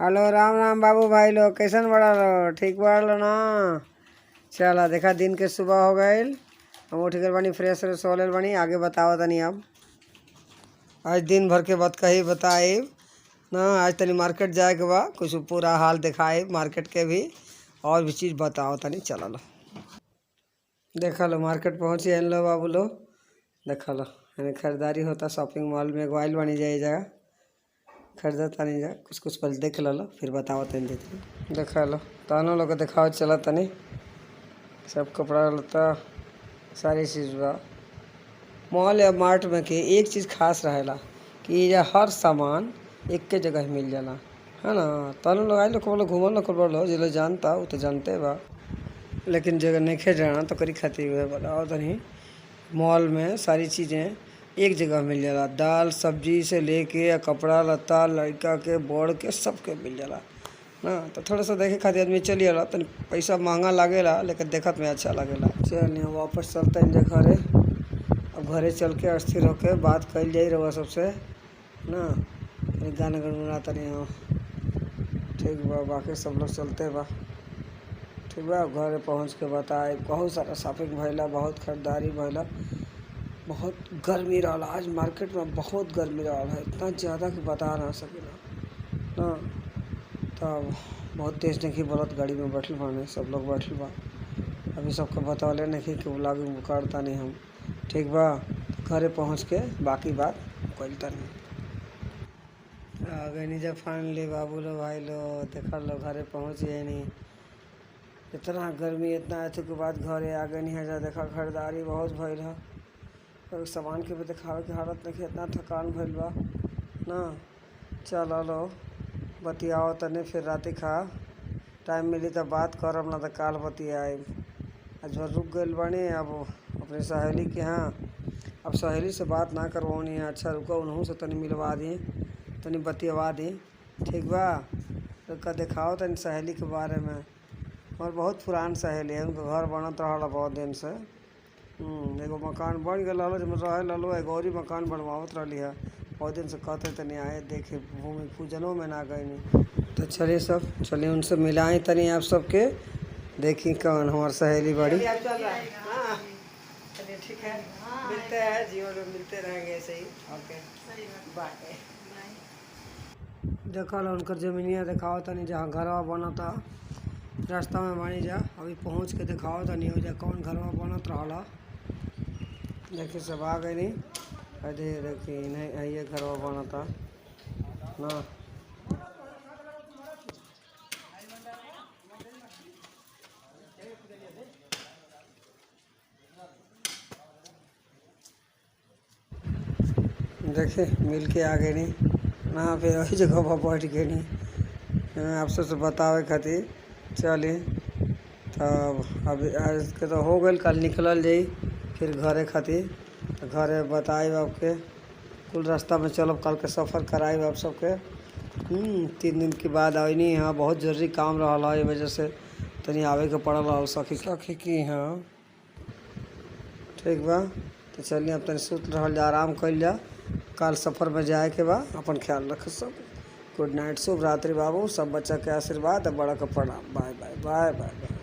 Hello Ram Ram बाबू भाई लोग, कैसन बड़ा लो? ठीक बड़ा लो ना? चला देखा दिन के सुबह हो गए, हम उठ गए बनी, फ्रेश व्रेश हो बनी। आगे बताओ तनी अब। आज दिन भर के बात कही बताए ना। आज तनी मार्केट जाए के बा, कुछ पूरा हाल दिखाए मार्केट के भी, और भी चीज़ बताओ तनी। चलो लो, देखा लो मार्केट पहुँचे इन लो बाबू लो। देखा लो यानी खरीदारी होता शॉपिंग मॉल में, ग्वाइल बनी जाए जगह खरीदता नहीं जा। कुछ पहले देख लो फिर बताओ तनी देती। देखा लो तानो लोग दिखाओ चला तनी। सब कपड़ा लता सारी चीज़ बा मॉल या मार्ट में के। एक चीज़ खास रहेला कि ये हर सामान एक के जगह मिल जाला, है ना। तानो लोग आए लोग घूमल न लो, जो लोग जानता वो तो जानते बा, लेकिन जगह नहीं खे जाना तो करी खाती हुए बताओ तनी। मॉल में सारी चीज़ें एक जगह मिल जाला, दाल सब्जी से लेके या कपड़ा लत्ता लड़का के बड़ के सबके मिल जाला ना। तो थोड़ा सा देखे खातिर आदमी चली जाला, तनी पैसा महंगा लागेला लेकिन देखत में अच्छा लागेला। चलिए वापस चलते हैं घरे। अब घरे चल के अस्थिर होके बात कल जाई रहुआ सबसे ना। गाना गुनगुनाता नहीं हो, ठीक बा। बाकी सब लोग चलते बा, ठीक बा। घरे पहुँच के बताए बहुत सारा शॉपिंग भइला, बहुत खरीदारी भइला। बहुत गर्मी रहा आज मार्केट में, बहुत गर्मी रहा है, इतना ज़्यादा कि बता ना सकेला ना। तब बहुत तेज नहीं बोलत, गाड़ी में बैठल बाने सब लोग बैठल बा। अभी सबको बतौले नहीं कि ब्लॉग करता नहीं हम, ठीक बा। घरे पहुँच के बाकी बात करता नहीं। आ गए नहीं जब फाइनली बाबू लो भाई लो, देखा लो घरे पहुँच गए नहीं। इतना गर्मी इतना अथी के बाद घरे आ गए नहीं है। देखा खरीदारी बहुत भइल है, सामान के भी दिखावे के हालत नहीं, इतना थकान भइल बा ना। चल लो बतियाओ तने, फिर राती खा टाइम मिली तो बात करब, ना तो काल बतियाए। आज भर रुक गए बानी अब अपनी सहेली के यहाँ। अब सहेली से बात ना करवानी है, अच्छा रुको उन्हों से तनी मिलवा दी, तनी बतियावा दी, ठीक बा। तो का दिखाओ तनी सहेली के बारे में। और बहुत पुरान सहेली है, उनका घर बनत रहा बहुत दिन से। एगो मकान बन गया जब रहे लो, एगो और मकान बनवावत रही है बहुत दिन से। कहते तनी आए देखे भूमि पूजनों में ना गए नहीं। तो चलिए सब चलिए उनसे मिलाएं तनी आप सबके, देखी कौन हमारी सहेली बड़ी। चलिए ठीक है, मिलते हैं, जीवन में मिलते रहेंगे ऐसे ही। ओके बाय। देखा लो उनकर जमीनिया दिखाओ तनी, जहाँ घरवा बना था रास्ता में मानी जा। अभी पहुँच के दिखाओ तनी हो जा कौन घरवा बनत रहा। देखिए सब आ गए नहीं, अरे देखिए नहीं ये घरवा बना था ना। देखिए मिल के आ गए नहीं ना, फिर वही जगह पर बैठ गए नहीं आप सबसे बतावे खातिर। चलिए तब अभी आज के तो हो गए, कल निकलल जाई फिर घरे खातिर। तो घरे बताए आपके कुल रास्ता में चलब, कल के सफ़र कराए आप सबके। 3 दिन के बाद आई नहीं। हाँ बहुत जरूरी काम रहा है, ये वजह से तनी आवे के पड़ल रहा सखी की। हाँ ठीक बा। तो चलिए अब तनी सुत रहल जा, आराम कल जा, कल सफ़र में जाए के बा। अपन ख्याल रख सब। गुड नाइट, शुभ रात्रि बाबू। सब बच्चा के आशीर्वाद, बड़ा का प्रणाम। Bye bye bye bye by.